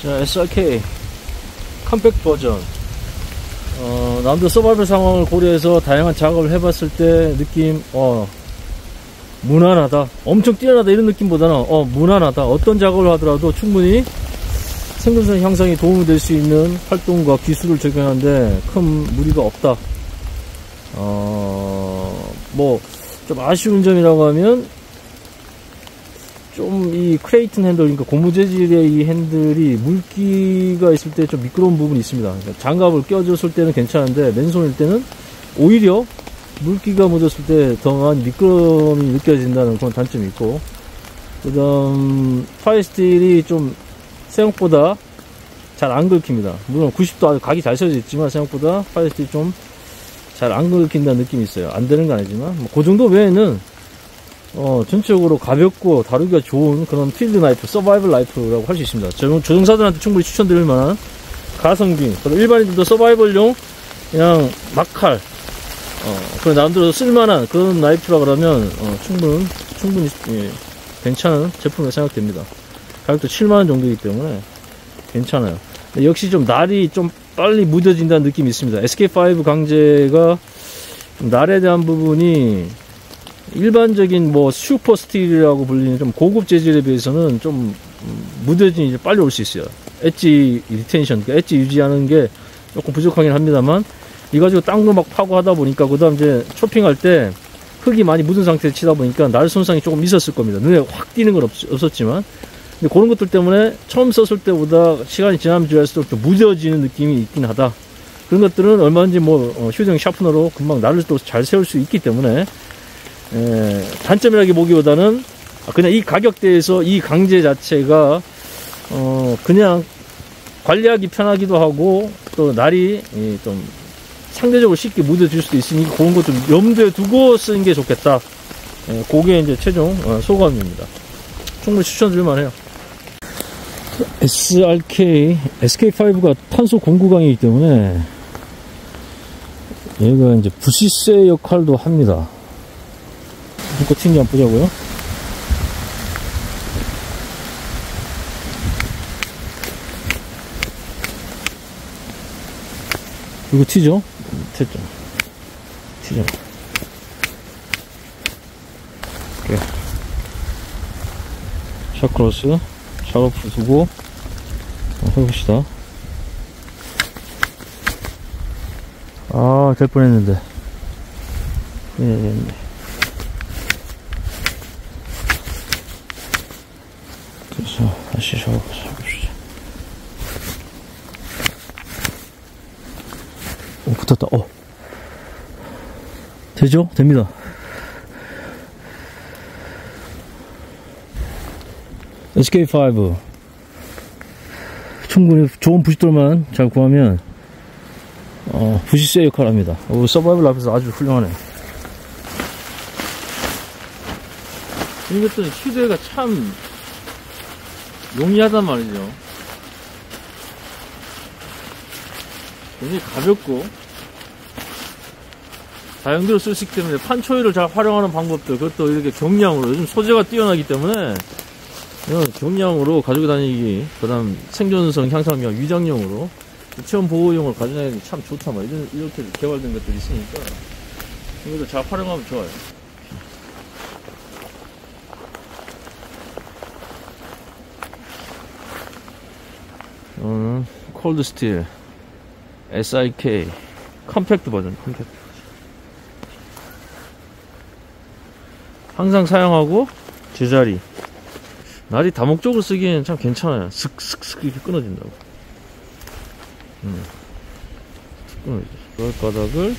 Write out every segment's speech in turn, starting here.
자, SRK 컴팩트 버전. 남들 서바이벌 상황을 고려해서 다양한 작업을 해봤을 때 느낌, 무난하다. 엄청 뛰어나다 이런 느낌보다는 무난하다. 어떤 작업을 하더라도 충분히 생존성 향상에 도움이 될 수 있는 활동과 기술을 적용하는데 큰 무리가 없다. 뭐 좀 아쉬운 점이라고 하면 좀 이 크레이튼 핸들, 그러니까 고무 재질의 이 핸들이 물기가 있을 때 좀 미끄러운 부분이 있습니다. 그러니까 장갑을 껴줬을 때는 괜찮은데 맨손일 때는 오히려 물기가 묻었을 때 더 많이 미끄러움이 느껴진다는 그런 단점이 있고, 그 다음 파이 스틸이 좀 생각보다 잘 안 긁힙니다. 물론 90도 아주 각이 잘 써져 있지만 생각보다 파이 스틸이 좀 잘 안 긁힌다는 느낌이 있어요. 안 되는 건 아니지만 뭐 그 정도 외에는 전체적으로 가볍고 다루기가 좋은 그런 필드 나이프, 서바이벌 나이프라고 할 수 있습니다. 조종사들한테 충분히 추천드릴 만한 가성비, 그리고 일반인들도 서바이벌용 그냥 막칼, 그런 나름대로 쓸만한 그런 나이프라 그러면 충분히 예, 괜찮은 제품으로 생각됩니다. 가격도 7만원 정도이기 때문에 괜찮아요. 역시 좀 날이 좀 빨리 무뎌진다는 느낌이 있습니다. SK5 강제가 날에 대한 부분이 일반적인 뭐 슈퍼 스틸이라고 불리는 좀 고급 재질에 비해서는 좀 무뎌짐이 이제 빨리 올 수 있어요. 엣지 리텐션, 그러니까 엣지 유지하는 게 조금 부족하긴 합니다만, 이거 가지고 땅도 막 파고 하다 보니까 그 다음 이제 쇼핑할 때 흙이 많이 묻은 상태에서 치다 보니까 날 손상이 조금 있었을 겁니다. 눈에 확 띄는 건 없었지만, 근데 그런 것들 때문에 처음 썼을 때보다 시간이 지나면 지날수록 좀 무뎌지는 느낌이 있긴 하다. 그런 것들은 얼마든지 뭐 휴대용 샤프너로 금방 날을 또 잘 세울 수 있기 때문에 단점이라기보기보다는 그냥 이 가격대에서 이 강제 자체가 그냥 관리하기 편하기도 하고 또 날이 좀 상대적으로 쉽게 묻어질 수도 있으니 그런 것 좀 염두에 두고 쓰는 게 좋겠다. 그게 이제 최종 소감입니다. 충분히 추천드릴 만해요. SRK SK5가 탄소 공구강이기 때문에 얘가 이제 부시세 역할도 합니다. 이거 튕기 한번 보자고요. 이거 튀죠? 튀죠. 튀죠. 이렇게 샤크로스 작업을 두고 해봅시다. 될 뻔했는데. 네. 그래서 다시 해봅시다. 붙었다. 되죠? 됩니다. SK5 충분히 좋은 부싯돌만 잘 구하면 부시세 역할을 합니다. 서바이벌 앞에서 아주 훌륭하네. 이것들은 휴대가 참 용이하단 말이죠. 굉장히 가볍고 다용도로 쓸 수 있기 때문에 판초일을 잘 활용하는 방법들, 그것도 이렇게 경량으로, 요즘 소재가 뛰어나기 때문에 이런 경량으로 가지고 다니기, 그 다음 생존성 향상용 위장용으로 체험 보호용으로 가지고 다니기 참 좋다 말이야. 이렇게 개발된 것들이 있으니까 이것도 잘 활용하면 좋아요. 콜드 스틸 SRK 컴팩트 버전. 항상 사용하고 제자리, 날이 다목적으로 쓰기에는 참 괜찮아요. 슥슥슥 이렇게 끊어진다고. 끊어지죠. 바닥을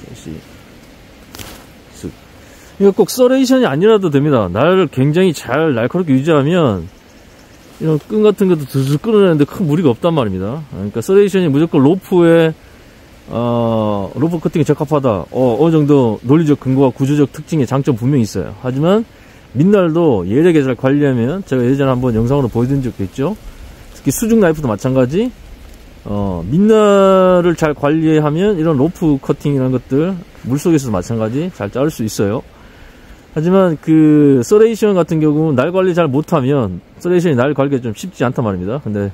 다시 슥. 이거 꼭 서레이션이 아니라도 됩니다. 날을 굉장히 잘 날카롭게 유지하면 이런 끈 같은 것도 슬슬 끊어내는데 큰 무리가 없단 말입니다. 그러니까 서레이션이 무조건 로프에 로프 커팅에 적합하다. 어느 정도 논리적 근거와 구조적 특징의 장점 분명히 있어요. 하지만 민날도 예리하게 잘 관리하면, 제가 예전에 한번 영상으로 보여드린 적도 있죠. 특히 수중 나이프도 마찬가지. 민날을 잘 관리하면 이런 로프 커팅이라는 것들 물속에서도 마찬가지 잘 자를 수 있어요. 하지만 그 서레이션 같은 경우는 날 관리 잘 못하면, 서레이션이 날 관리가 좀 쉽지 않단 말입니다. 근데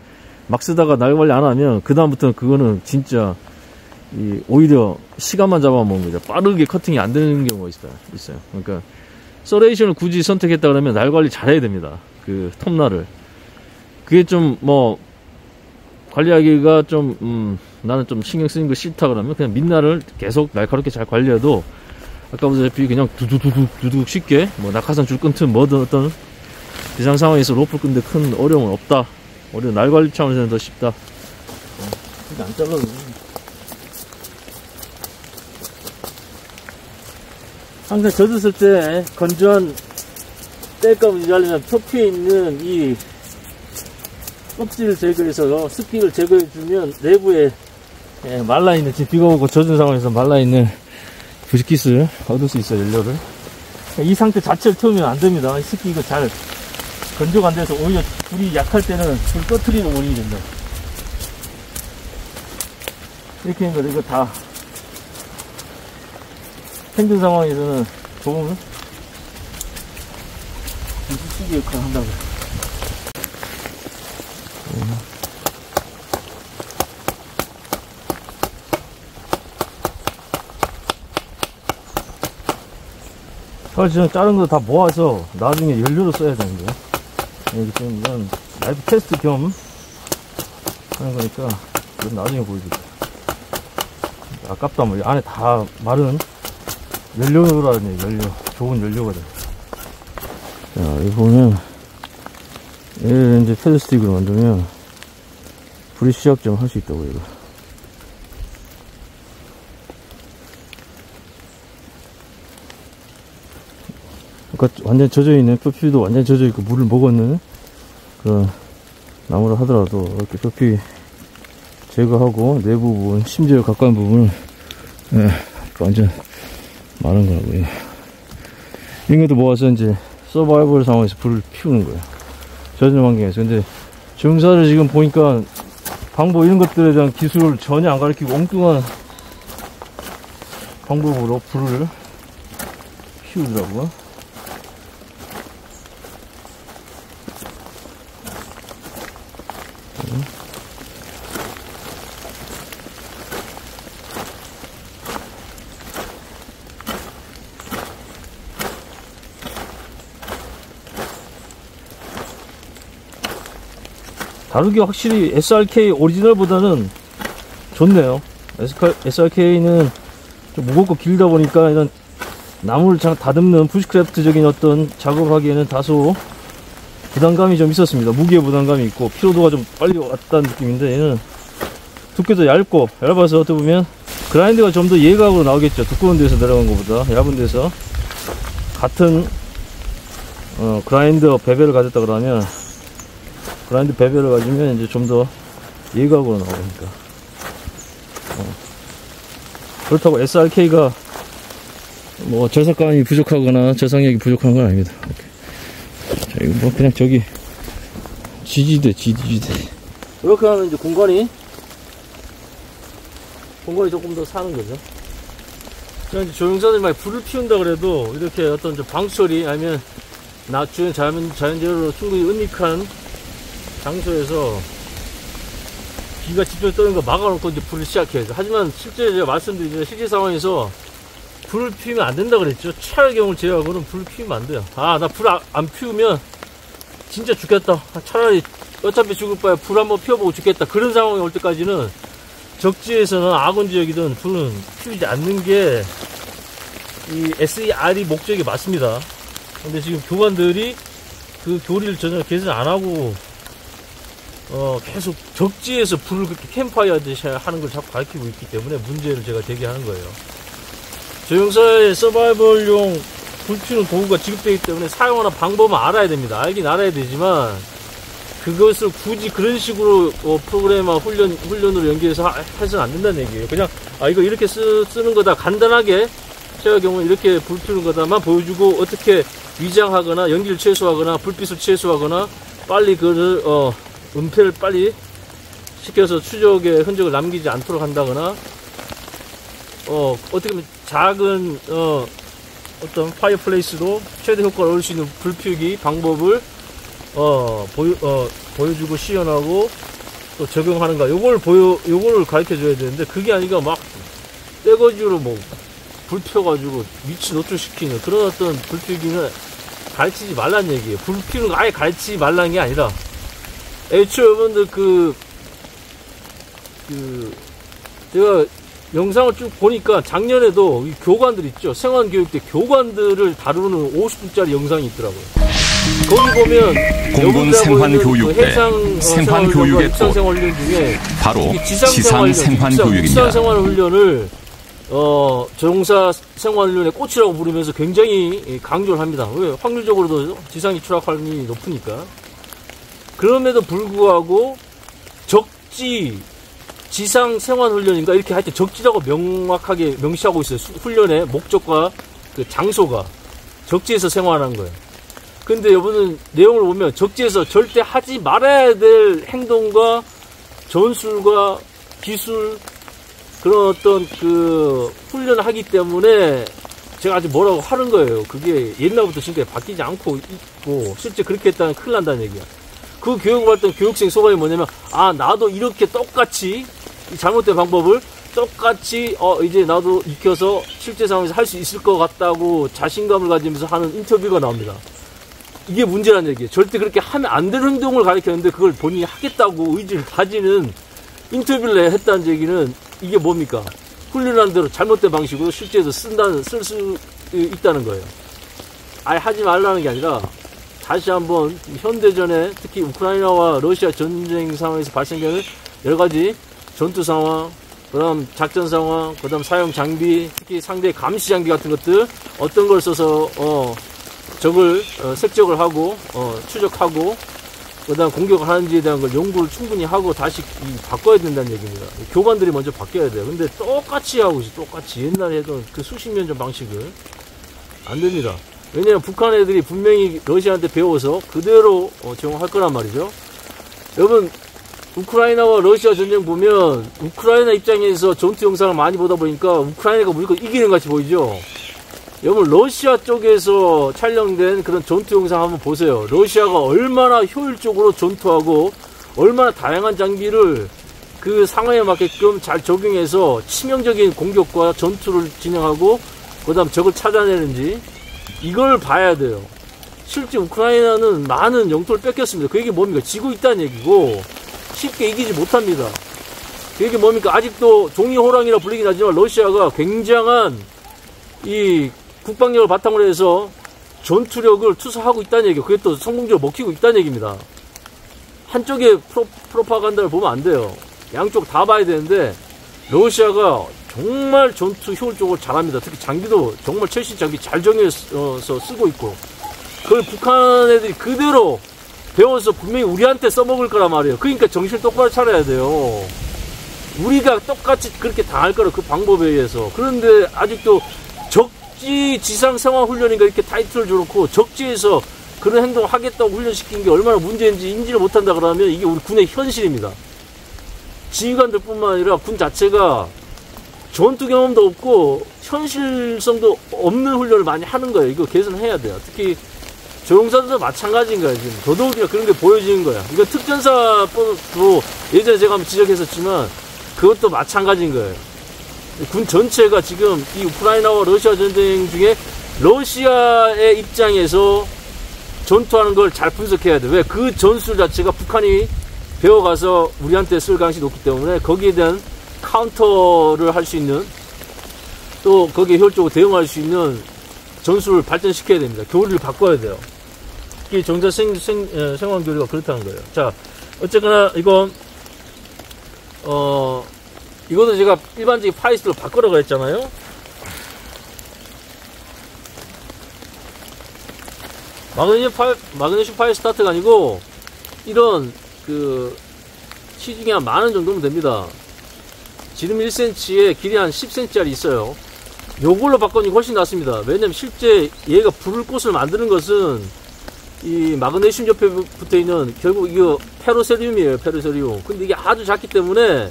막 쓰다가 날 관리 안 하면 그 다음부터는 그거는 진짜 오히려 시간만 잡아먹는 거죠. 빠르게 커팅이 안 되는 경우가 있어요. 그러니까 서레이션을 굳이 선택했다 그러면 날 관리 잘해야 됩니다. 그 톱날을. 그게 좀 관리하기가 좀 나는 좀 신경 쓰는 거 싫다 그러면 그냥 밑날을 계속 날카롭게 잘 관리해도 아까 보다시피 그냥 두둑 쉽게 낙하산 줄 끊든 뭐든 어떤 비상 상황에서 로프를 끊는데 큰 어려움은 없다. 오히려 날 관리 차원에서는 더 쉽다. 이게 안 잘라도 항상 젖었을 때 건조한 땔감을 유지하려면 표피에 있는 이 껍질을 제거해서 습기를 제거해주면 내부에 말라있는, 지금 비가 오고 젖은 상황에서 말라있는 부식기스를 얻을 수 있어요, 연료를. 이 상태 자체를 태우면 안 됩니다. 이 습기 이거 잘 건조가 안 돼서 오히려 불이 약할 때는 불 꺼트리는 원인이 된다. 이렇게 한 거를 이거 다 힘든 상황에서는 도움을 부식기 역할을 한다고. 사실 자른 거 다 모아서 나중에 연료로 써야 되는데, 여기 지금 이건 라이브 테스트 겸 하는 거니까 이건 나중에 보여줄게요. 아깝다. 안에 다 마른 연료라는 연료, 좋은 연료가 돼. 자, 여기 보면 얘를 이제 패드스틱으로 만들면 불이 시작 좀 할 수 있다고. 이거 그러니까 완전 젖어있는, 표피도 완전 젖어있고 물을 먹었는 그런 나무를 하더라도 이렇게 표피 제거하고 내부 부분, 심지어 가까운 부분을 완전 마른 거라고요. 이런 것도 모아서 이제 서바이벌 상황에서 불을 피우는 거예요, 젖은 환경에서. 근데 조영사를 지금 보니까 방법, 이런 것들에 대한 기술을 전혀 안 가르치고 엉뚱한 방법으로 불을 피우더라고요. 다루기가 확실히 SRK 오리지널보다는 좋네요. SRK는 좀 무겁고 길다 보니까 이런 나무를 잘 다듬는 부시크래프트적인 어떤 작업을 하기에는 다소 부담감이 좀 있었습니다. 무게에 부담감이 있고 피로도가 좀 빨리 왔다는 느낌인데, 얘는 두께도 얇아서 어떻게 보면 그라인드가 좀 더 예각으로 나오겠죠. 두꺼운 데서 내려간 것보다 얇은 데서. 같은 그라인더 베벨을 가졌다 그러면, 그라인드 베벨을 가지면 이제 좀 더 예각으로 나오니까. 그렇다고 SRK가 저작감이 부족하거나 저상력이 부족한 건 아닙니다. 자, 이거 그냥 저기 지지대. 이렇게 하면 이제 공간이 조금 더 사는 거죠. 그냥 이제 조영사들이 막 불을 피운다 그래도 이렇게 어떤 좀 방처리 아니면 낮주변 자연재료로 충분히 은닉한 장소에서 비가 집중해서 떠는 거 막아놓고 이제 불을 시작해야죠. 하지만 실제 제가 말씀드리지만 실제 상황에서 불을 피우면 안 된다 그랬죠. 최악의 경우를 제외하고는 불을 피우면 안 돼요. 나 불 안 피우면 진짜 죽겠다. 차라리 어차피 죽을 바에 불 한번 피워보고 죽겠다. 그런 상황이 올 때까지는 적지에서는 아군 지역이든 불은 피우지 않는 게 이 SER이 목적이 맞습니다. 근데 지금 교관들이 그 교리를 전혀 개선 안 하고 계속 적지에서 불을 그렇게 캠프파이어 하듯이 하는 걸 자꾸 가르치고 있기 때문에 문제를 제가 제기하는 거예요. 조영사의 서바이벌용 불 피우는 도구가 지급되기 때문에 사용하는 방법은 알아야 됩니다. 알긴 알아야 되지만 그것을 굳이 그런 식으로 프로그램과 훈련으로 연계해서 해서는 안 된다는 얘기예요. 그냥 이거 이렇게 쓰는 거다, 간단하게 최악의 경우는 이렇게 불 피우는 거다만 보여주고 어떻게 위장하거나 연기를 최소화하거나 불빛을 최소화하거나 빨리 그를 은폐를 빨리 시켜서 추적의 흔적을 남기지 않도록 한다거나 어떻게 보면 작은, 어떤 파이어플레이스도 최대 효과를 얻을 수 있는 불 피우기 방법을, 보여주고 시연하고 또 적용하는가. 요걸 가르쳐 줘야 되는데, 그게 아니라 막, 떼거지로 뭐, 불 피워가지고 위치 노출시키는 그런 어떤 불 피우기는 가르치지 말란 얘기예요. 불 피우는 거 아예 가르치지 말란 게 아니라, 애초에 여러분들 제가 영상을 쭉 보니까 작년에도 이 교관들 있죠. 생활교육대 교관들을 다루는 50분짜리 영상이 있더라고요. 거기 보면 공군 생환교육대 생환교육의 꽃 생활훈련 중에 바로 지상 생환교육입니다. 지상 생활훈련을 정사 생활훈련의 꽃이라고 부르면서 굉장히 강조를 합니다. 왜? 확률적으로도 지상이 추락할 확률이 높으니까. 그럼에도 불구하고 지상 생활훈련인가 이렇게 할 때 적지라고 명확하게 명시하고 있어요. 훈련의 목적과 그 장소가 적지에서 생활하는 거예요. 근데 여러분은 내용을 보면 적지에서 절대 하지 말아야 될 행동과 전술과 기술 그런 어떤 그 훈련을 하기 때문에 제가 아직 뭐라고 하는 거예요. 그게 옛날부터 지금까지 바뀌지 않고 있고 실제 그렇게 했다면 큰일 난다는 얘기야. 그 교육을 받던 교육생 소감이 뭐냐면 나도 이렇게 똑같이 잘못된 방법을 똑같이 이제 나도 익혀서 실제 상황에서 할 수 있을 것 같다고 자신감을 가지면서 하는 인터뷰가 나옵니다. 이게 문제라는 얘기예요. 절대 그렇게 하면 안 되는 행동을 가르쳤는데 그걸 본인이 하겠다고 의지를 가지는 인터뷰를 했다는 얘기는 이게 뭡니까? 훈련한 대로 잘못된 방식으로 실제에서 쓸 수 있다는 거예요. 아예 하지 말라는 게 아니라 다시 한번 현대전에 특히 우크라이나와 러시아 전쟁 상황에서 발생되는 여러 가지 전투 상황, 그다음 작전 상황, 그다음 사용 장비, 특히 상대 감시 장비 같은 것들 어떤 걸 써서 적을 색적을 하고 추적하고 그다음 공격을 하는지에 대한 걸 연구를 충분히 하고 다시 바꿔야 된다는 얘기입니다. 교관들이 먼저 바뀌어야 돼요. 근데 똑같이 하고 있어. 똑같이 옛날에 했던 그 수십 년 전 방식을 안 됩니다. 왜냐면 북한 애들이 분명히 러시아한테 배워서 그대로 적용할 거란 말이죠. 여러분 우크라이나와 러시아 전쟁 보면 우크라이나 입장에서 전투 영상을 많이 보다 보니까 우크라이나가 무조건 이기는 것 같이 보이죠. 여러분 러시아 쪽에서 촬영된 그런 전투 영상 한번 보세요. 러시아가 얼마나 효율적으로 전투하고 얼마나 다양한 장비를 그 상황에 맞게끔 잘 적용해서 치명적인 공격과 전투를 진행하고 그 다음 적을 찾아내는지 이걸 봐야 돼요. 실제 우크라이나는 많은 영토를 뺏겼습니다. 그 얘기 뭡니까? 지고 있다는 얘기고 쉽게 이기지 못합니다. 그 얘기 뭡니까? 아직도 종이호랑이라 불리긴 하지만 러시아가 굉장한 이 국방력을 바탕으로 해서 전투력을 투사하고 있다는 얘기예요. 그게 또 성공적으로 먹히고 있다는 얘기입니다. 한쪽에 프로파간다를 보면 안 돼요. 양쪽 다 봐야 되는데 러시아가 정말 전투 효율적으로 잘합니다. 특히 장비도 정말 최신 장비 잘 정해서 쓰고 있고 그걸 북한 애들이 그대로 배워서 분명히 우리한테 써먹을 거란 말이에요. 그러니까 정신 똑바로 차려야 돼요. 우리가 똑같이 그렇게 당할 거라 그 방법에 의해서. 그런데 아직도 적지 지상 생활 훈련인가 이렇게 타이틀을 줘놓고 적지에서 그런 행동을 하겠다고 훈련시킨 게 얼마나 문제인지 인지를 못한다 그러면 이게 우리 군의 현실입니다. 지휘관들 뿐만 아니라 군 자체가 전투 경험도 없고 현실성도 없는 훈련을 많이 하는 거예요. 이거 개선해야 돼요. 특히 조종사들도 마찬가지인 거예요. 지금 더더욱이나 그런 게 보여지는 거야. 이거 특전사법도 예전에 제가 한번 지적했었지만 그것도 마찬가지인 거예요. 군 전체가 지금 이 우크라이나와 러시아 전쟁 중에 러시아의 입장에서 전투하는 걸 잘 분석해야 돼. 왜? 그 전술 자체가 북한이 배워가서 우리한테 쓸 가능성이 높기 때문에 거기에 대한 카운터를 할 수 있는 또 거기에 효율적으로 대응할 수 있는 전술을 발전시켜야 됩니다. 교리를 바꿔야 돼요. 특히 정자 생활 교리가 그렇다는 거예요. 자, 어쨌거나 이건 이것도 제가 일반적인 파이스로 바꾸라고 했잖아요. 마그네슘 파이 스타트가 아니고 이런 그 시중에 한 10,000원 정도면 됩니다. 지름 1cm에 길이 한 10cm짜리 있어요. 요걸로 바꾸니 훨씬 낫습니다. 왜냐면 실제 얘가 불을 꽃을 만드는 것은 이 마그네슘 옆에 붙어 있는 결국 이거 페로세륨이에요. 페로세륨. 근데 이게 아주 작기 때문에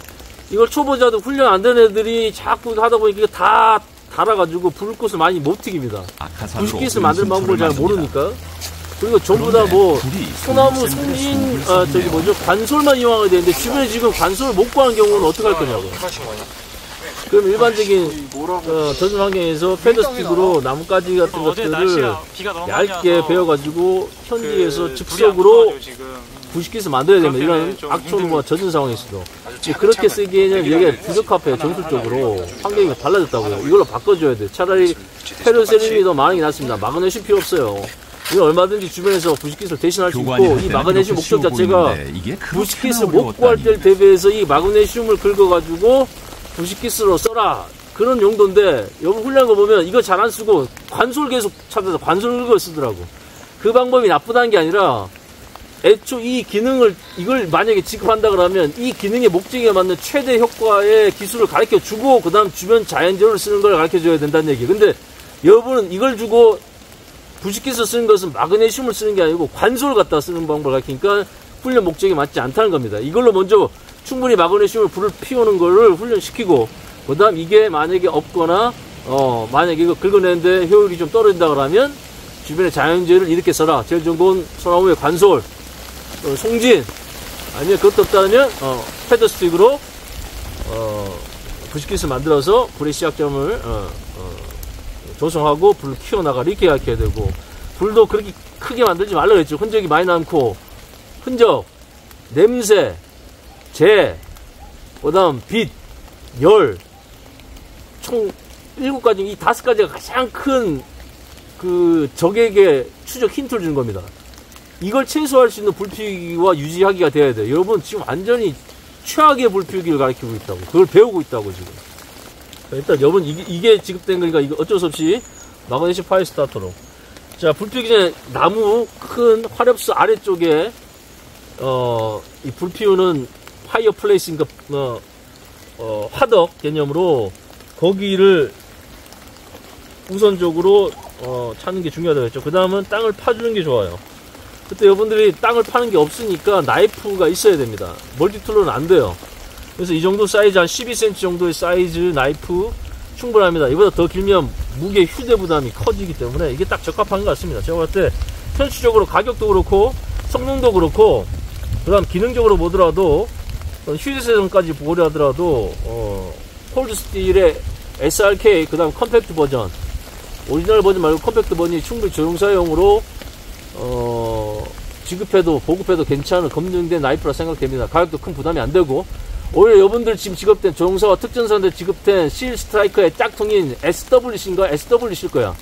이걸 초보자도 훈련 안 된 애들이 자꾸 하다 보니까 다 달아가지고 불꽃을 많이 못 튀깁니다. 부식깃을 만드는 방법을 잘 모르니까. 그리고 전부 다 뭐 소나무 송진 관솔만 이용하게 되는데 주변에 지금 관솔을 못 구하는 경우는 어떻게 할 거냐고. 그럼 일반적인 전선 환경에서 패더스틱으로 나뭇가지 같은 것들을 얇게 베어가지고 현지에서 즉석으로 부식깃을 만들어야 됩니다. 이런 악초루와 젖은 상황에서도. 그렇게 쓰기에는 여기에 부적합해요. 전술적으로 환경이 달라졌다고요. 이걸로 바꿔줘야 돼요. 차라리 페르세린이 더 많은 게 낫습니다. 마그네슘 필요 없어요. 이건 얼마든지 주변에서 부식깃을 대신할 수 있고, 이 마그네슘 목적 자체가 부식깃을 못 구할 때를 대비해서 이 마그네슘을 긁어가지고 부식깃으로 써라. 그런 용도인데, 여러분 훈련한 거 보면 이거 잘 안 쓰고 관솔 계속 찾아서 관솔 긁어 쓰더라고. 그 방법이 나쁘다는 게 아니라, 애초 이 기능을, 이걸 만약에 지급한다 그러면 이 기능의 목적에 맞는 최대 효과의 기술을 가르쳐 주고, 그 다음 주변 자연재료를 쓰는 걸 가르쳐 줘야 된다는 얘기예요. 근데 여러분은 이걸 주고 부식깃을 쓰는 것은 마그네슘을 쓰는 게 아니고 관솔을 갖다 쓰는 방법을 가르치니까 훈련 목적에 맞지 않다는 겁니다. 이걸로 먼저 충분히 마그네슘을 불을 피우는 거를 훈련시키고, 그 다음 이게 만약에 없거나, 만약에 이거 긁어내는데 효율이 좀 떨어진다 그러면 주변에 자연재료를 이렇게 써라. 제일 좋은 건 소나무의 관솔, 송진, 아니면 그것도 없다면 패더스틱으로 부식깃을 만들어서 불의 시작점을 조성하고 불을 키워나가라 이렇게 가르쳐야 되고, 불도 그렇게 크게 만들지 말라 그랬죠. 흔적이 많이 남고, 흔적, 냄새, 재, 그 다음 빛, 열, 총 7가지, 이 5가지가 가장 큰 그 적에게 추적 힌트를 주는 겁니다. 이걸 최소화할 수 있는 불피우기와 유지하기가 돼야 돼요. 여러분 지금 완전히 최악의 불피우기를 가르치고 있다고, 그걸 배우고 있다고 지금. 일단 여러분 이게 지급된 거니까 이거 어쩔 수 없이 마그네슘 파이어 스타터로. 자, 불피우기 전에 나무 큰 화렵수 아래쪽에 이 불피우는 파이어 플레이스인가 화덕 개념으로 거기를 우선적으로 찾는 게 중요하다고 했죠. 그 다음은 땅을 파주는 게 좋아요. 그때 여러분들이 땅을 파는 게 없으니까 나이프가 있어야 됩니다. 멀티툴로는 안 돼요. 그래서 이 정도 사이즈, 한 12cm 정도의 사이즈 나이프 충분합니다. 이보다 더 길면 무게 휴대부담이 커지기 때문에 이게 딱 적합한 것 같습니다. 제가 봤을 때 편취적으로 가격도 그렇고 성능도 그렇고, 그 다음 기능적으로 보더라도 휴대성까지 고려하더라도 콜드 스틸의 SRK, 그 다음 컴팩트 버전, 오리지널 버전 말고 컴팩트 버전이 충분히 조용사용으로 지급해도 보급해도 괜찮은 검증된 나이프라 생각됩니다. 가격도 큰 부담이 안 되고, 오히려 여러분들 지금 지급된 조종사와 특전사한테 지급된 실 스트라이커의 짝퉁인 SWC인가? SWC일 거야.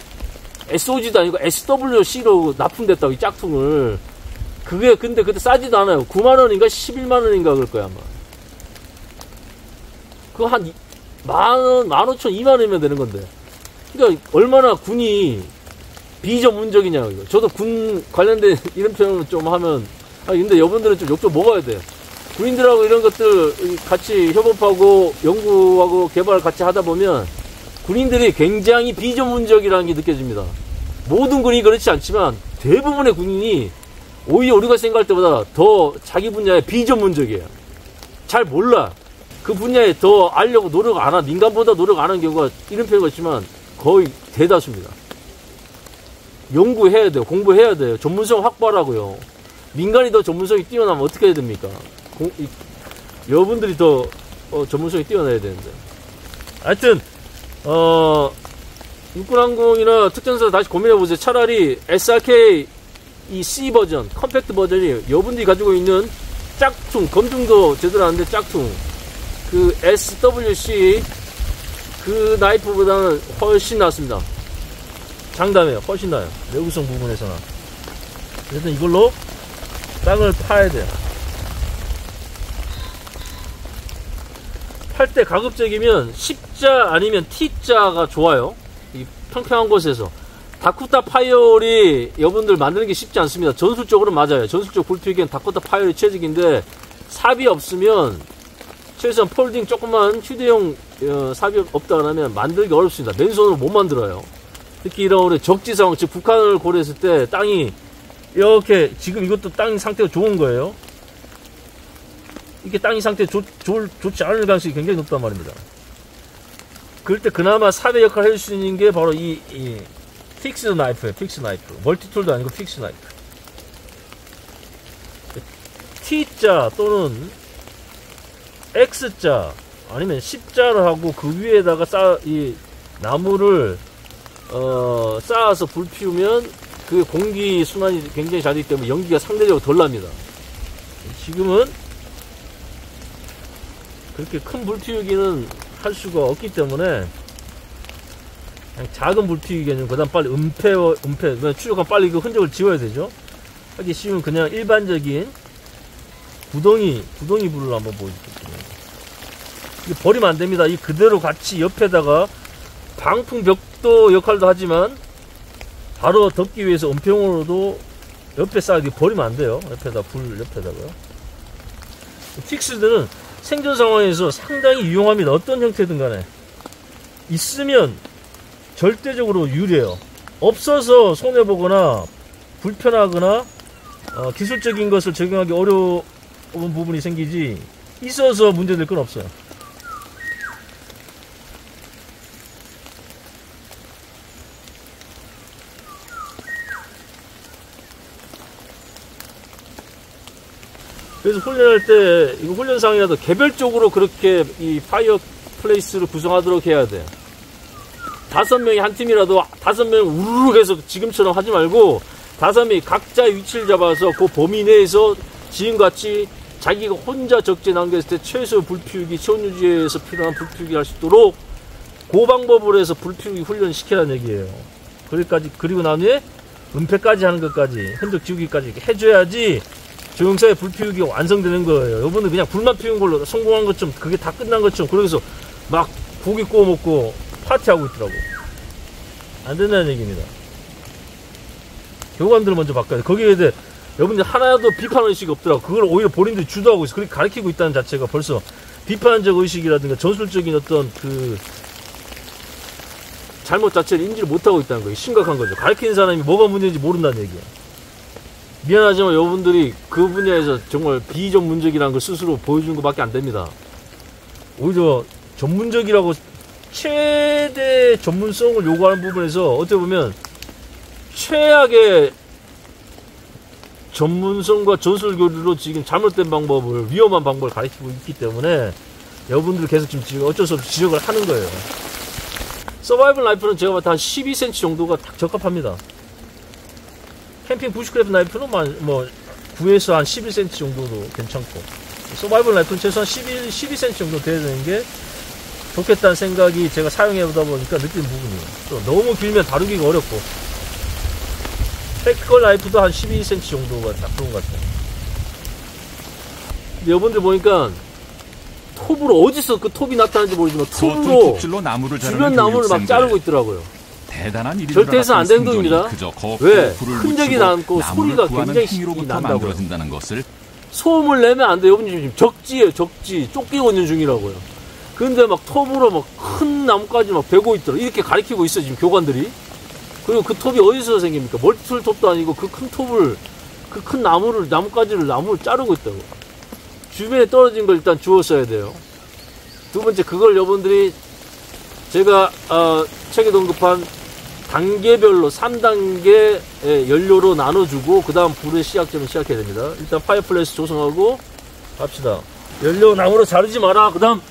SOG도 아니고 SWC로 납품됐다고, 이 짝퉁을. 그게 근데 그때 싸지도 않아요. 9만원인가 11만원인가 그럴 거야 아마. 그거 한 10,000원, 15,000원, 2만원이면 되는 건데. 그러니까 얼마나 군이 비전문적이냐 이거. 저도 군 관련된 이런 표현을 좀 하면, 근데 여러분들은 좀 욕 좀 먹어야 돼. 군인들하고 이런 것들 같이 협업하고 연구하고 개발 같이 하다 보면 군인들이 굉장히 비전문적이라는 게 느껴집니다. 모든 군인이 그렇지 않지만 대부분의 군인이 오히려 우리가 생각할 때보다 더 자기 분야에 비전문적이에요. 잘 몰라. 그 분야에 더 알려고 노력 안 하는, 민간보다 노력 안 하는 경우가 이런 표현이 있지만 거의 대다수입니다. 연구해야 돼요. 공부해야 돼요. 전문성 확보하라고요. 민간이 더 전문성이 뛰어나면 어떻게 해야 됩니까? 여러분들이 더 전문성이 뛰어나야 되는데. 하여튼 육군항공이나 특전사 다시 고민해보세요. 차라리 SRK 이 C 버전, 컴팩트 버전이 여러분들이 가지고 있는 짝퉁, 검증도 제대로 하는데 짝퉁, 그 SWC 그 나이프보다는 훨씬 낫습니다. 장담해요. 훨씬 나아요. 내구성 부분에서는. 그래서 이걸로 땅을 파야 돼요. 팔 때 가급적이면 십자 아니면 T자가 좋아요. 이 평평한 곳에서. 다쿠타 파이어리 여러분들 만드는 게 쉽지 않습니다. 전술적으로 맞아요. 전술적 불필기엔 다쿠타 파이어리 최적인데, 삽이 없으면 최소한 폴딩 조그만 휴대용 삽이 없다 그러면 만들기 어렵습니다. 맨손으로 못 만들어요. 특히 이런 우리 적지 상황, 즉 북한을 고려했을 때 땅이 이렇게, 지금 이것도 땅 상태가 좋은 거예요. 이게 땅이 상태 좋지 않을 가능성이 굉장히 높단 말입니다. 그럴 때 그나마 삽의 역할을 해줄 수 있는 게 바로 이 픽스 나이프예요. 픽스 나이프. 멀티툴도 아니고 픽스 나이프. T자 또는 X자 아니면 10자를 하고 그 위에다가 이 나무를 쌓아서 불 피우면 그 공기 순환이 굉장히 잘 되기 때문에 연기가 상대적으로 덜 납니다. 지금은 그렇게 큰 불 피우기는 할 수가 없기 때문에 그냥 작은 불 피우기는 그다음 빨리 은폐 추적하면 빨리 그 흔적을 지워야 되죠. 하기 쉬운 그냥 일반적인 구덩이 불을 한번 보여드릴게요. 이게 버리면 안 됩니다. 이 그대로 같이 옆에다가 방풍 벽도 역할도 하지만 바로 덮기 위해서 은폐용으로도 옆에 쌓기 버리면 안 돼요. 불 옆에다가요. 픽스들은 생존 상황에서 상당히 유용합니다. 어떤 형태든 간에. 있으면 절대적으로 유리해요. 없어서 손해보거나 불편하거나 기술적인 것을 적용하기 어려운 부분이 생기지 있어서 문제될 건 없어요. 그래서 훈련할 때 이거 훈련상이라도 개별적으로 그렇게 이 파이어 플레이스를 구성하도록 해야 돼. 5명이 한 팀이라도 5명 우르르 해서 지금처럼 하지 말고 5명이 각자의 위치를 잡아서 그 범위 내에서 지금같이 자기가 혼자 적재 남겼을 때 최소 불피우기, 체온 유지에서 필요한 불피우기 할 수 있도록 그 방법으로 해서 불피우기 훈련 시키라는 얘기예요. 그리고 난 후에 은폐까지 하는 것까지, 흔적 지우기까지 이렇게 해줘야지 조영사의 불피우기가 완성되는 거예요. 여러분들 그냥 불만 피운 걸로 성공한 것처럼 그게 다 끝난 것처럼 그러면서 막 고기 구워 먹고 파티하고 있더라고. 안 된다는 얘기입니다. 교관들을 먼저 바꿔야 돼. 거기에 대해 여러분들 하나도 비판 의식이 없더라고. 그걸 오히려 본인들이 주도하고 있어. 그렇게 가르치고 있다는 자체가 벌써 비판적 의식이라든가 전술적인 어떤 그 잘못 자체를 인지를 못하고 있다는 거예요. 심각한 거죠. 가르치는 사람이 뭐가 문제인지 모른다는 얘기야. 미안하지만 여러분들이 그 분야에서 정말 비전문적이라는 걸 스스로 보여주는 것밖에 안 됩니다. 오히려 전문적이라고 최대 전문성을 요구하는 부분에서 어떻게 보면 최악의 전문성과 전술 교류로 지금 잘못된 방법을, 위험한 방법을 가르치고 있기 때문에 여러분들 계속 지금 어쩔 수 없이 지적을 하는 거예요. 서바이벌 라이프는 제가 봤을 때 한 12cm 정도가 딱 적합합니다. 캠핑 부시크래프트 나이프는 뭐 9에서 한 11cm 정도도 괜찮고, 서바이벌 라이프는 최소한 12cm 정도 돼야 되는 게 좋겠다는 생각이 제가 사용해보다 보니까 느끼는 부분이에요. 또 너무 길면 다루기가 어렵고, 프랙티컬 라이프도 한 12cm 정도가 딱 좋은 것 같아요. 근데 여러분들 보니까 톱으로, 어디서 그 톱이 나타나는지 모르지만 톱으로 주변 나무를 막 자르고 있더라고요. 대단한 일이 절대 해서 안 되는 행동입니다. 왜? 흔적이 남고 소리가 굉장히 난다고요. 소음을 내면 안 돼요. 여러분 지금 적지예요. 적지. 쫓기고 있는 중이라고요. 근데 막 톱으로 막 큰 나무까지 막 베고 있더라고요. 이렇게 가리키고 있어요, 지금 교관들이. 그리고 그 톱이 어디서 생깁니까? 멀티툴 톱도 아니고 그 큰 톱을, 그 큰 나무를 자르고 있다고. 주변에 떨어진 걸 일단 주웠어야 돼요. 두 번째, 그걸 여러분들이 제가 책에 언급한 단계별로 3단계 연료로 나눠주고 그 다음 불의 시작점을 시작해야 됩니다. 일단 파이어플레이스 조성하고 갑시다. 연료 나무로 자르지 마라. 그 다음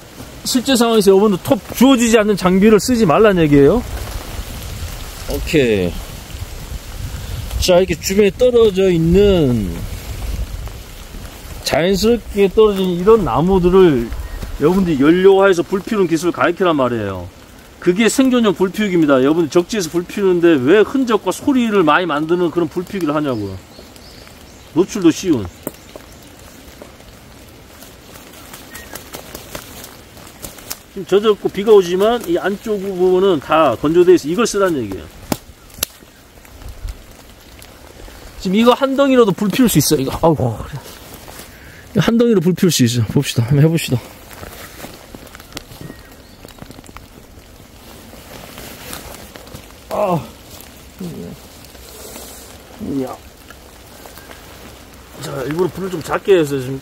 실제 상황에서 여러분들 톱 주어지지 않는 장비를 쓰지 말라는 얘기예요. 오케이. 자, 이렇게 주변에 떨어져 있는, 자연스럽게 떨어진 이런 나무들을 여러분들이 연료화해서 불 피우는 기술을 가르치란 말이에요. 그게 생존용 불 피우기입니다. 여러분들 적지에서 불 피우는데 왜 흔적과 소리를 많이 만드는 그런 불 피우기를 하냐고요. 노출도 쉬운. 지금 젖었고 비가 오지만 이 안쪽 부분은 다 건조되어 있어. 이걸 쓰라는 얘기예요. 지금 이거 한 덩이로도 불 피울 수 있어. 이거 아우, 한 덩이로 불 피울 수 있어. 봅시다. 한번 해봅시다. 자, 일부러 불을 좀 작게 해서 지금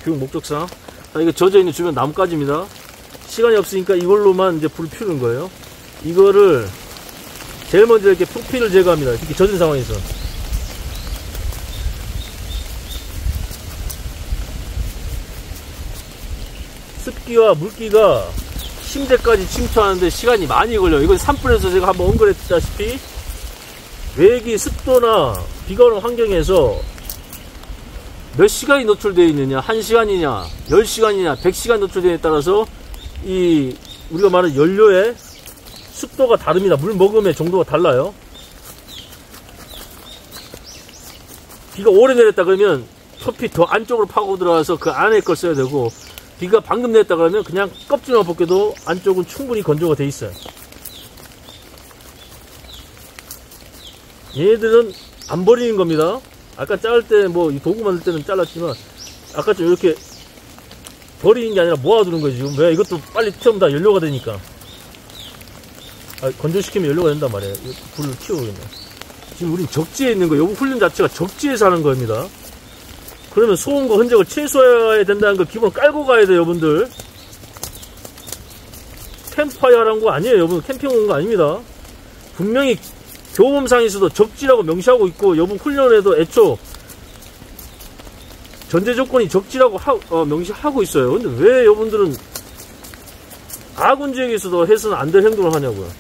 교육 목적상. 자, 이거 젖어있는 주변 나뭇가지입니다. 시간이 없으니까 이걸로만 이제 불을 피우는 거예요. 이거를 제일 먼저 이렇게 표피를 제거합니다. 이렇게 젖은 상황에서. 습기와 물기가 심재까지 침투하는데 시간이 많이 걸려요. 이건 산불에서 제가 한번 언급했다시피 외기, 습도나 비가 오는 환경에서 몇 시간이 노출되어 있느냐, 1시간이냐, 10시간이냐, 100시간 노출되느냐에 따라서 이 우리가 말하는 연료의 습도가 다릅니다. 물 머금의 정도가 달라요. 비가 오래 내렸다 그러면 표피 더 안쪽으로 파고 들어와서 그 안에 걸 써야 되고, 비가 방금 내렸다 그러면 그냥 껍질만 벗겨도 안쪽은 충분히 건조가 돼 있어요. 얘들은 안 버리는 겁니다. 아까 자를 때 뭐 이 도구 만들 때는 잘랐지만 아까 좀 이렇게 버리는 게 아니라 모아두는 거지. 지금 왜? 이것도 빨리 태우면 다 연료가 되니까. 건조시키면 연료가 된단 말이에요. 불을 키우겠네. 지금 우린 적지에 있는 거예요. 이 훈련 자체가 적지에서 하는 겁니다. 그러면 소음과 흔적을 최소화해야 된다는 걸 기본 깔고 가야 돼요, 여러분들. 캠프파이어 하라는 거 아니에요, 여러분. 캠핑 온 거 아닙니다. 분명히 교범상에서도 적지라고 명시하고 있고, 여러분 훈련에도 애초 전제 조건이 적지라고 명시하고 있어요. 근데 왜 여러분들은 아군 지역에서도 해서는 안 될 행동을 하냐고요.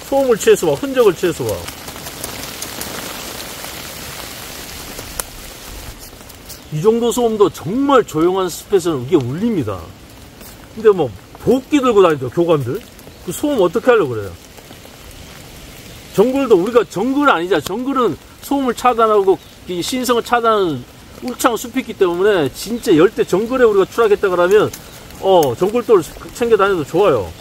소음을 최소화, 흔적을 최소화. 이 정도 소음도 정말 조용한 숲에서는 이게 울립니다. 근데 뭐 도끼 들고 다니죠, 교관들. 그 소음 어떻게 하려고 그래요? 정글도 우리가 정글은 아니잖아. 정글은 소음을 차단하고 신성을 차단하는 울창한 숲이 있기 때문에 진짜 열대 정글에 우리가 추락했다 그러면 정글도를 챙겨 다녀도 좋아요.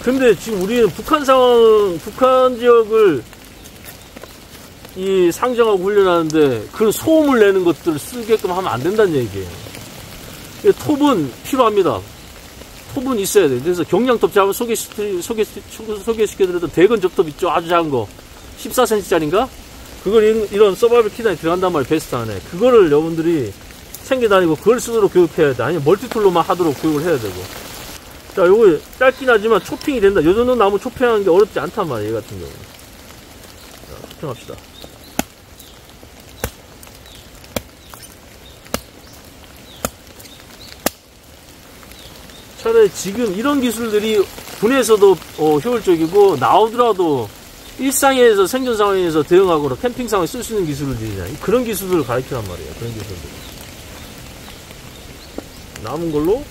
근데 지금 우리는 북한 상황, 북한 지역을 상정하고 훈련하는데 그 소음을 내는 것들을 쓰게끔 하면 안 된다는 얘기예요. 톱은 필요합니다. 톱은 있어야 돼. 그래서 경량톱 잡으면 소개시켜드렸던 대건 접톱 있죠? 아주 작은 거. 14cm짜리인가? 그걸 이런 서바이벌 키단에 들어간단 말이에요. 베스트 안에. 그거를 여러분들이 챙겨 다니고 그걸 쓰도록 교육해야 돼. 아니면 멀티툴로만 하도록 교육을 해야 되고. 자, 요거 짧긴 하지만 초핑이 된다. 요 정도 나무 초핑하는 게 어렵지 않단 말이에요. 얘 같은 경우는. 자, 초핑합시다. 차라리 지금 이런 기술들이 군에서도 효율적이고 나오더라도 일상에서 생존 상황에서 대응하거나 캠핑 상황에 쓸 수 있는 기술들이냐, 그런 기술들을 가르치란 말이에요. 그런 기술들 남은 걸로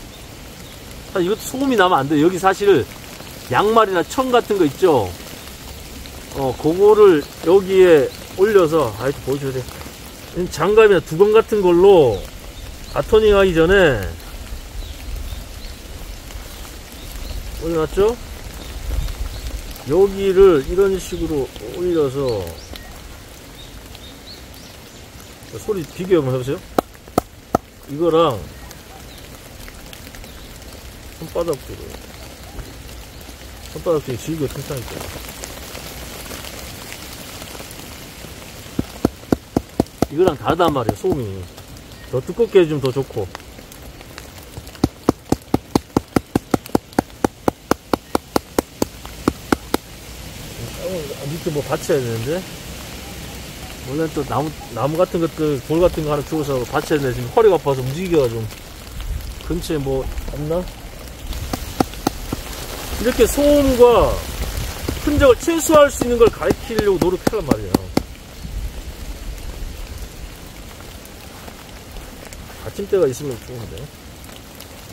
사실 이것도 소금이 나면 안 돼요. 여기 사실 양말이나 청 같은 거 있죠. 그거를 여기에 올려서 보여줘야 돼. 장갑이나 두건 같은 걸로 바토닝 하기 전에 올려놨죠? 여기를 이런 식으로 올려서 소리 비교 한번 해보세요. 이거랑 손바닥 쪽에 질겨 튼튼하니까 이거랑 다르단 말이에요. 소음이 더 두껍게 해주면 더 좋고. 밑에 뭐 받쳐야 되는데, 원래 또 나무 같은 것들, 돌 같은 거 하나 주워서 받쳐야 되는데 지금 허리가 아파서 움직이기가 좀, 근처에 뭐 없나? 이렇게 소음과 흔적을 최소화할 수 있는 걸 가르치려고 노력하란 말이에요. 받침대가 있으면 좋은데.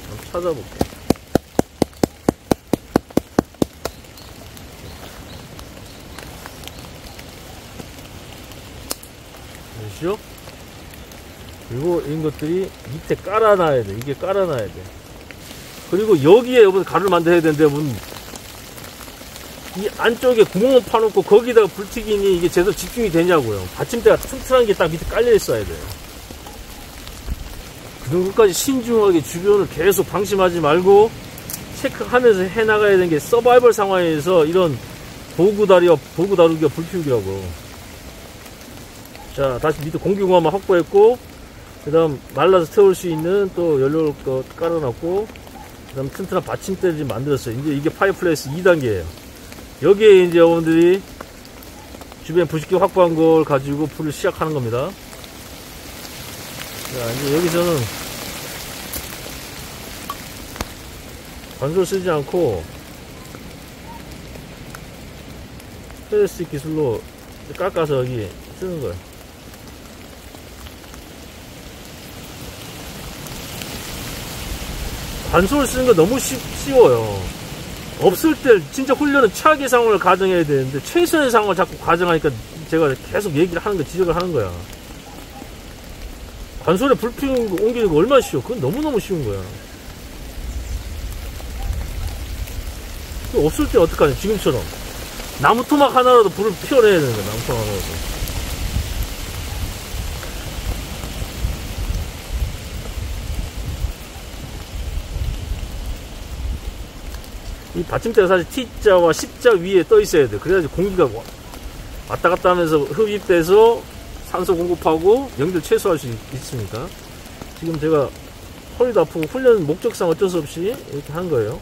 한번 찾아볼게. 보시죠? 그리고 이런 것들이 밑에 깔아놔야 돼. 이게 깔아놔야 돼. 그리고 여기에 여러분 가루를 만들어야 되는데, 여러분 이 안쪽에 구멍을 파놓고 거기다가 불튀기니 이게 제대로 집중이 되냐고요. 받침대가 튼튼한 게 딱 밑에 깔려 있어야 돼요. 그 정도까지 신중하게 주변을 계속 방심하지 말고 체크하면서 해나가야 되는 게 서바이벌 상황에서 이런 도구 다루기가 불피우기라고. 자, 다시 밑에 공기공함을 확보했고, 그 다음 말라서 태울 수 있는 또 연료를 깔아놨고, 그 다음 튼튼한 받침대를 지금 만들었어요. 이제 이게 파이어플레이스 2단계예요. 여기에 이제 여러분들이 주변 부식기 확보한 걸 가지고 불을 시작하는 겁니다. 자, 이제 여기서는 관소를 쓰지 않고 페데스틱 기술로 깎아서 여기 쓰는 거예요. 관소를 쓰는 거 너무 쉬워요. 없을 때 진짜 훈련은 최악의 상황을 가정해야 되는데 최선의 상황을 자꾸 가정하니까 제가 계속 얘기를 하는 거, 지적을 하는 거야. 관소에 불 피우는 거, 옮기는 거 얼마나 쉬워. 그건 너무너무 쉬운 거야. 없을 때 어떡하냐, 지금처럼. 나무 토막 하나라도 불을 피워내야 되는 거야, 나무 토막 하나라도. 이 받침대가 사실 T자와 10자 위에 떠 있어야 돼. 그래야지 공기가 왔다 갔다 하면서 흡입돼서 산소 공급하고 영들 최소화할 수 있으니까. 지금 제가 허리도 아프고 훈련 목적상 어쩔 수 없이 이렇게 한 거예요.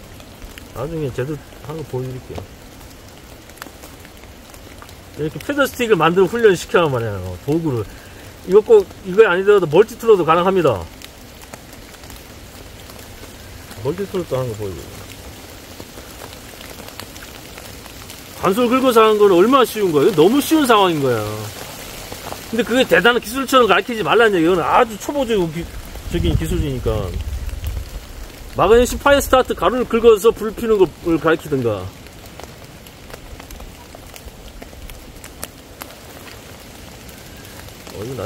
나중에 제대로 하는 거 보여드릴게요. 이렇게 패더스틱을 만들어 훈련을 시켜란 말이에요. 도구를. 이거 꼭, 이거 아니더라도 멀티툴로도 가능합니다. 멀티툴로도 하는 거 보여드릴게요. 관소를 긁어서 하는 건 얼마나 쉬운 거예요? 너무 쉬운 상황인 거야. 근데 그게 대단한 기술처럼 가르치지 말라는 얘기야. 이건 아주 초보적인 기술이니까. 마그네슘 파이어 스타트 가루를 긁어서 불 피우는 걸 가르치든가. 이거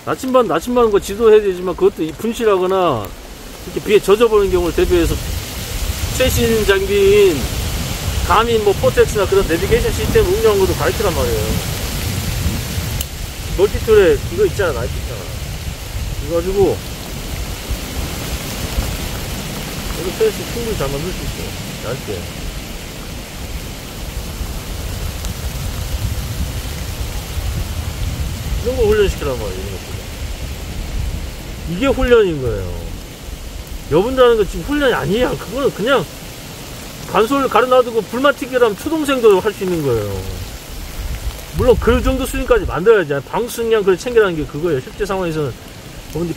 나침반. 나침반은 거 지도해야 되지만 그것도 분실하거나 이렇게 비에 젖어버리는 경우를 대비해서 최신 장비인 가민 포텍스나 그런 내비게이션 시스템 운영하는 것도 가르치란 말이에요. 멀티툴에 이거 있잖아, 나이프 있잖아. 이거 가지고 이거 페이스 충분히 잘 만들 수 있어. 얇게. 이런 거 훈련시키란 말이에요. 이런 것들. 이게 훈련인 거예요. 여분다는 거 지금 훈련이 아니야. 그거는 그냥 관소를 가려놔두고 불만 튀기라면 초동생도 할 수 있는 거예요. 물론 그 정도 수준까지 만들어야지. 방수량 그걸 챙기라는 게 그거예요. 실제 상황에서는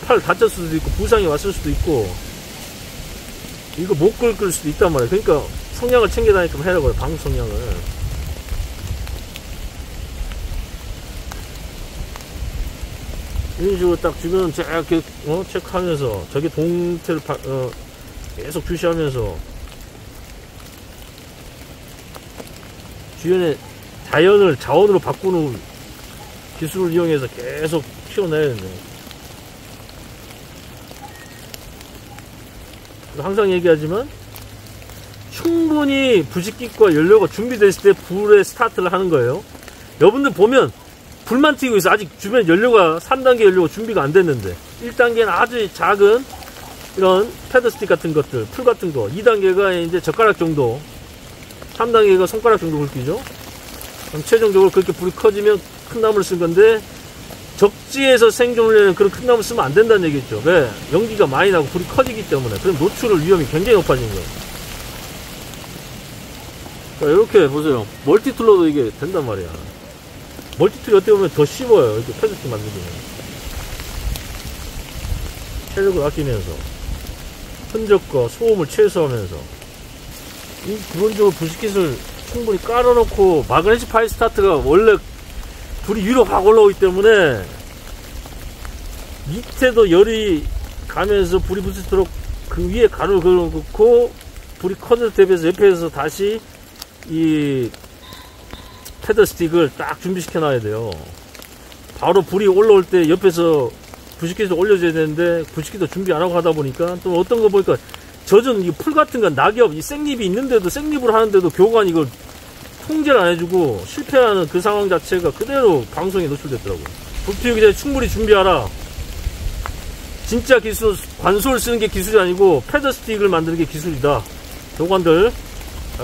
팔 다쳤을 수도 있고 부상이 왔을 수도 있고 이거 못 긁을 수도 있단 말이에요. 그러니까 성량을 챙겨다니까 해라고 해요. 방수 성량을. 이런 식으로 딱 주변 이렇게 체크하면서 저게 동태를 계속 주시하면서 주변의 자연을 자원으로 바꾸는 기술을 이용해서 계속 키워내야 돼요. 항상 얘기하지만 충분히 부식기과 연료가 준비됐을 때 불에 스타트를 하는 거예요. 여러분들 보면 불만 튀고 있어. 아직 주변 연료가 3단계 연료가 준비가 안 됐는데 1단계는 아주 작은 이런 패드스틱 같은 것들, 풀 같은 거, 2단계가 이제 젓가락 정도, 3단계가 손가락 정도 굵기죠. 그럼 최종적으로 그렇게 불이 커지면 큰 나무를 쓴 건데 적지에서 생존을 하려면 그런 큰 나무 쓰면 안 된다는 얘기겠죠. 왜? 연기가 많이 나고 불이 커지기 때문에. 그럼 노출을 위험이 굉장히 높아지는 거예요. 자, 이렇게 보세요. 멀티툴로도 이게 된단 말이야. 멀티툴이 어떻게 보면 더 쉽어요. 이렇게 패드스틱 만들기는. 체력을 아끼면서 흔적과 소음을 최소화하면서 이 기본적으로 부식기술 충분히 깔아놓고 마그네슘 파이어 스타트가 원래 불이 위로 확 올라오기 때문에 밑에도 열이 가면서 불이 붙을 수 있도록 그 위에 가루를 걸어놓고 불이 커져서 대비해서 옆에서 다시 이 패드 스틱을 딱 준비시켜 놔야 돼요. 바로 불이 올라올 때 옆에서 부식기도 올려줘야 되는데 부식기도 준비 안 하고 하다 보니까 또 어떤 거 보니까 젖은 이 풀 같은 건 낙엽, 이 생잎이 있는데도 생잎을 하는데도 교관 이걸 통제를 안 해주고 실패하는 그 상황 자체가 그대로 방송에 노출됐더라고요. 불 피우기 전에 충분히 준비하라. 진짜 기술, 관소를 쓰는 게 기술이 아니고 패드 스틱을 만드는 게 기술이다. 교관들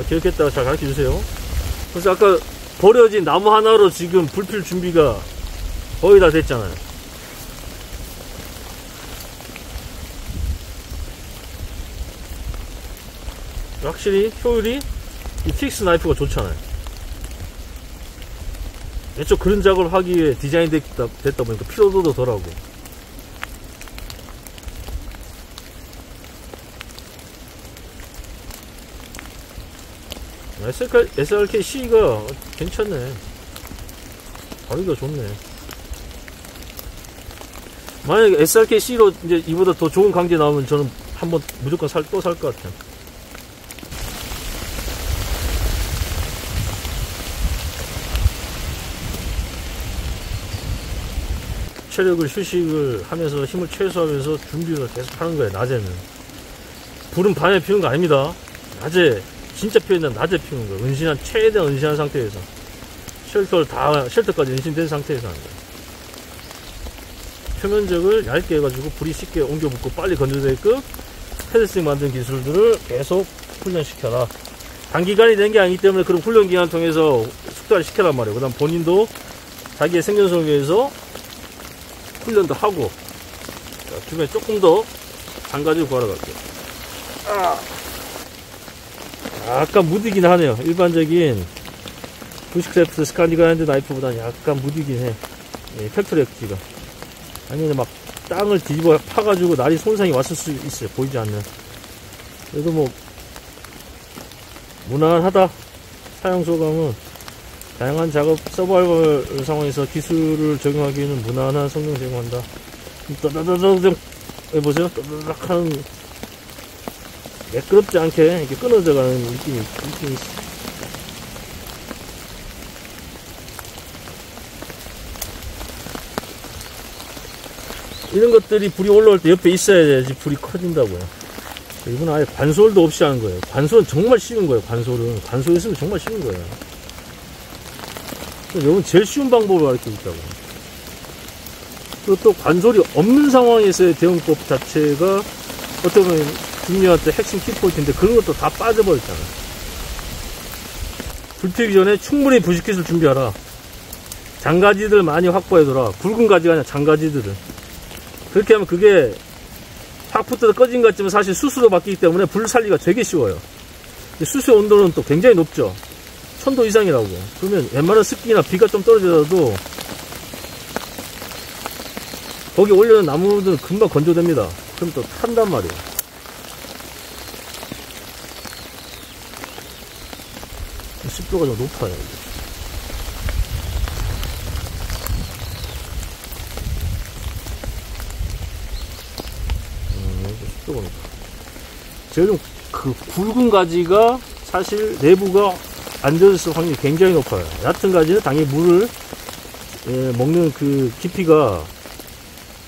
기억했다가 잘 가르쳐 주세요. 그래서 아까 버려진 나무 하나로 지금 불필 준비가 거의 다 됐잖아요. 확실히 효율이 이 픽스 나이프가 좋잖아요. 애초 그런 작업을 하기 위해 디자인 됐다 보니까 피로도도 덜하고. SRK-C가 괜찮네. 가격이 좋네. 만약에 SRK-C로 이제 이보다 더 좋은 강제 나오면 저는 한번 무조건 또 살 것 같아요. 체력을 휴식을 하면서 힘을 최소화하면서 준비를 계속 하는 거예요. 낮에는 불은 밤에 피우는 거 아닙니다. 낮에 진짜 피우는 낮에 피우는 거예요. 은신한 최대한 은신한 상태에서 쉘터까지 은신된 상태에서 하는 거예요. 표면적을 얇게 해가지고 불이 쉽게 옮겨 붙고 빨리 건조되게끔 헤드스틱 만든 기술들을 계속 훈련시켜라. 단기간이 된 게 아니기 때문에 그런 훈련 기간을 통해서 숙달을 시켜란 말이에요. 그 다음 본인도 자기의 생존성을 위해서 훈련도 하고. 자, 주변에 조금 더 장가지고 구하러 갈게요. 약간 무디긴 하네요. 일반적인 부시크래프트 스칸디그라인드 나이프보다는 약간 무디긴 해. 예, 팩토리 엣지가. 아니면 막 땅을 뒤집어 파가지고 날이 손상이 왔을 수 있어요. 보이지 않는. 그래도 뭐 무난하다. 사용 소감은 다양한 작업 서바이벌 상황에서 기술을 적용하기에는 무난한 성능 제공한다. 따다다다닥 해보세요. 따다다닥 하는, 매끄럽지 않게 이렇게 끊어져 가는 느낌이 있어. 이런 것들이 불이 올라올 때 옆에 있어야지 불이 커진다고요. 이건 아예 관솔도 없이 하는 거예요. 관솔은 정말 쉬운 거예요. 관솔 있으면 정말 쉬운 거예요. 이건 제일 쉬운 방법을 가르치고 있다고. 그리고 또 관솔이 없는 상황에서의 대응법 자체가 어떻게 보면 중요한 때 핵심 키포인트인데 그런 것도 다 빠져버렸잖아. 불 피우기 전에 충분히 부식킷을 준비하라. 장가지들 많이 확보해둬라. 굵은 가지가 아니라 장가지들을. 그렇게 하면 그게 확 붙어서 꺼진 것 같지만 사실 수수로 바뀌기 때문에 불 살리기가 되게 쉬워요. 수수의 온도는 또 굉장히 높죠. 1000도 이상이라고. 그러면 웬만한 습기나 비가 좀 떨어지더라도 거기 올려놓은 나무들은 금방 건조됩니다. 그럼 또 탄단 말이에요. 습도가 좀 높아요. 습도가 높아. 제일 그 굵은 가지가 사실 내부가 안 젖을 확률이 굉장히 높아요. 얕은 가지는 당연히 물을 먹는 그 깊이가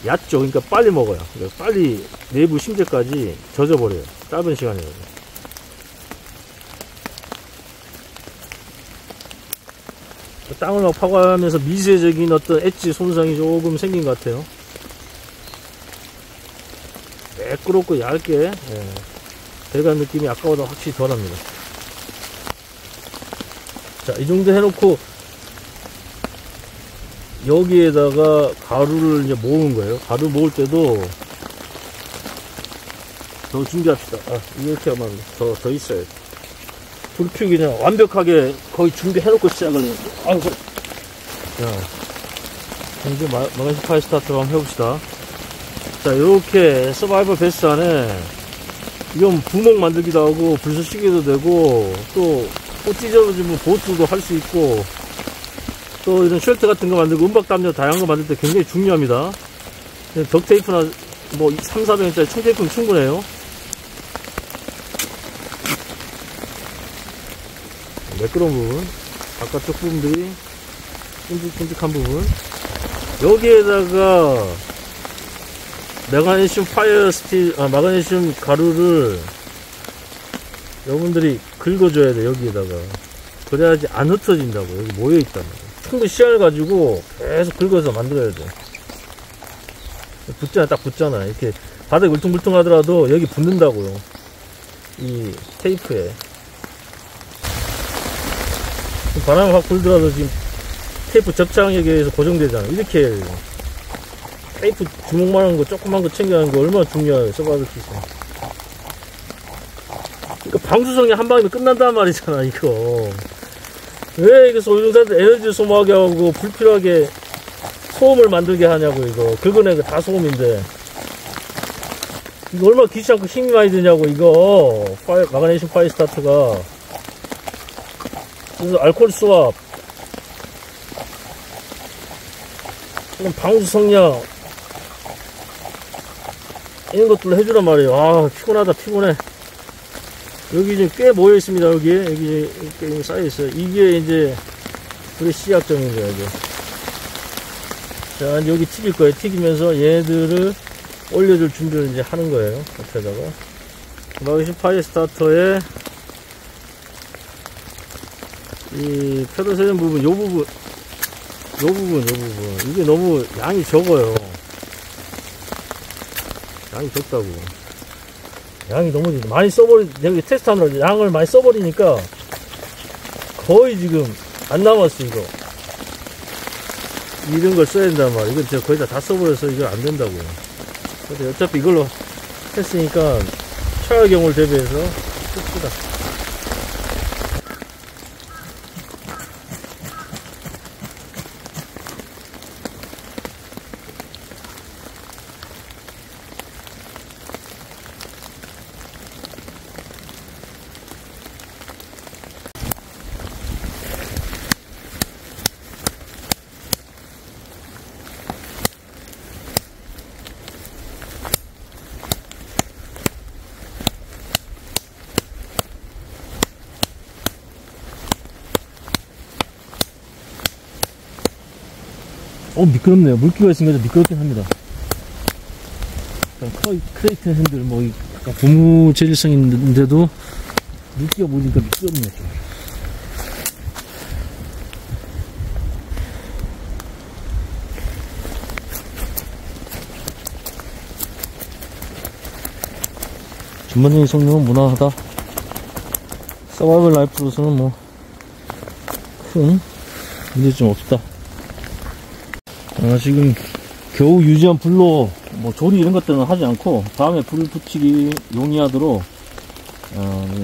얕죠. 그러니까 빨리 먹어요. 그러니까 빨리 내부 심재까지 젖어버려요. 짧은 시간이라도. 땅을 막 파고하면서 미세적인 어떤 엣지 손상이 조금 생긴 것 같아요. 매끄럽고 얇게 배관 느낌이 아까보다 확실히 덜합니다. 자, 이 정도 해놓고 여기에다가 가루를 이제 모은 거예요. 가루 모을 때도 더 준비합시다. 이렇게 하면 더 있어야 돼. 불 피우기 전에 완벽하게 거의 준비해놓고 시작을 해요. 아이고. 자, 이제 마그네슘 파이 스타트로 한번 해봅시다. 자, 이렇게 서바이벌 베스트 안에 이건 부목 만들기도 하고 불소 시기도 되고 또 꽃 찢어지면 보트도 할 수 있고 또 이런 쉘터 같은 거 만들고 은박 담요 다양한 거 만들 때 굉장히 중요합니다. 덕테이프나 뭐 3,400원짜리 청테이프는 충분해요. 매끄러운 부분, 바깥쪽 부분들이 끈적끈적한 부분, 여기에다가 마그네슘 파이어 스틸, 마그네슘 가루를 여러분들이 긁어줘야 돼. 여기에다가. 그래야지 안 흩어진다고. 여기 모여있다는 거. 충분히 시간을 가지고 계속 긁어서 만들어야 돼. 붙잖아. 딱 붙잖아. 이렇게 바닥이 울퉁불퉁 하더라도 여기 붙는다고요. 이 테이프에. 바람이 확 불더라도 지금 테이프 접착력에 의해서 고정되잖아. 이렇게 해요. 테이프 주먹만한 거 조그만 거 챙겨가는 거 얼마나 중요해요. 서바이벌킷이. 그러니까 방수성이 한 방이면 끝난단 말이잖아 이거. 왜 이거 소유자한테 에너지를 소모하게 하고 불필요하게 소음을 만들게 하냐고. 이거 긁어내고 다 소음인데 이거 얼마나 귀찮고 힘이 많이 드냐고. 이거 마그네슘 파이 스타트가. 그래서 알코올 수압, 그럼 방수 성량 이런 것들로 해주란 말이에요. 아 피곤하다 피곤해. 여기 이제 꽤 모여 있습니다. 여기 꽤 쌓여 있어요. 이게 이제 우리 시약점인 거예요. 이게. 자 여기 튀길 거예요. 튀기면서 얘네들을 올려줄 준비를 이제 하는 거예요. 앞에다가 마그네슘 파이 스타터에 이 페더세전 부분, 요 부분 이게 너무 양이 적어요. 양이 적다고. 양이 너무 많이 여기 테스트하느라 양을 많이 써버리니까 거의 지금 안 남았어. 이거 이런 걸 써야 된단 말이야. 이건 제가 거의 다 써버려서 이거 안 된다고요. 근데 어차피 이걸로 했으니까 최악의 경우를 대비해서 씁시다. 미끄럽네요. 물기가 있으니까 미끄럽긴 합니다. 크레이트 핸들, 고무 재질성 있는데도 물기가 묻으니까 미끄럽네요. 전반적인 성능은 무난하다. 서바이벌 라이프로서는 큰 문제점 없다. 지금 겨우 유지한 불로 조리 이런 것들은 하지 않고 다음에 불 붙이기 용이하도록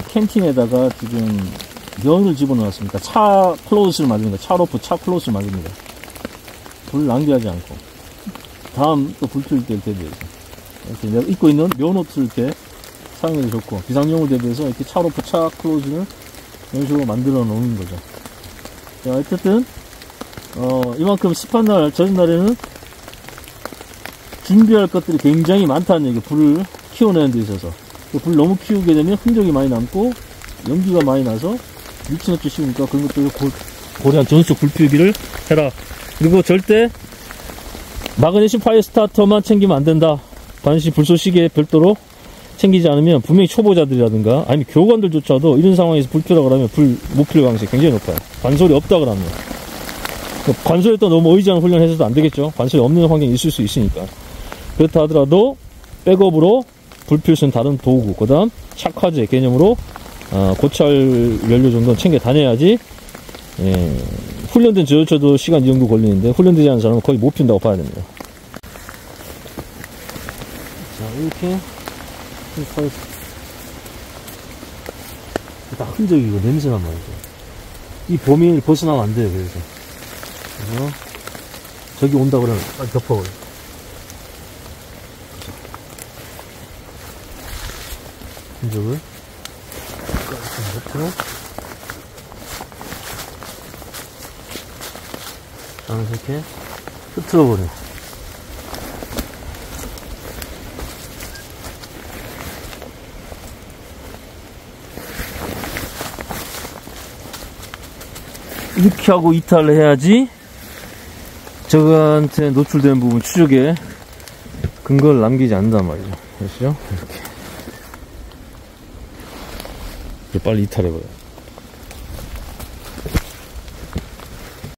캔틴에다가 지금 면을 집어넣었습니다. 차 클로즈를 만듭니다. 차로프 차 클로즈를 만듭니다. 불 낭비하지 않고 다음 또 불 필 때 대비해서 이렇게 내가 입고 있는 면 옷을 이렇게 사용해도 좋고 비상용을 대비해서 이렇게 차로프 차 클로즈를 이런 식으로 만들어 놓는 거죠. 자, 어쨌든 이만큼 습한 날, 젖은 날에는 준비할 것들이 굉장히 많다는 얘기. 불을 키워내는 데 있어서. 불 너무 키우게 되면 흔적이 많이 남고 연기가 많이 나서 미친업체 씌우니까 그런 것들을 고려한 전수적 불필기를 해라. 그리고 절대 마그네슘 파이어 스타터만 챙기면 안 된다. 반드시 불소 시계 별도로 챙기지 않으면 분명히 초보자들이라든가 아니면 교관들조차도 이런 상황에서 불필요하고 하면 불 못 필 가능성이 굉장히 높아요. 관솔이 없다 그러면. 관솔에 또 너무 의지하는 훈련을 해서도 안 되겠죠. 관솔이 없는 환경이 있을 수 있으니까. 그렇다 하더라도 백업으로 불 필 수 있는 다른 도구, 그 다음 착화제 개념으로 고철 연료 정도는 챙겨 다녀야지. 훈련된 저조차도 시간 이 정도 걸리는데 훈련되지 않은 사람은 거의 못 핀다고 봐야 됩니다. 자, 이렇게 다 흔적이고 냄새난 말이죠. 이 범위를 벗어나면 안 돼요. 그래서 저기 온다 그러면 덮어버려. 흔적을 옆으로 이렇게 흐트러 버려. 이렇게 하고 이탈을 해야지 저거한테 노출된 부분 추적에 근거를 남기지 않는단 말이죠. 그렇죠? 이렇게 빨리 이탈해버려요.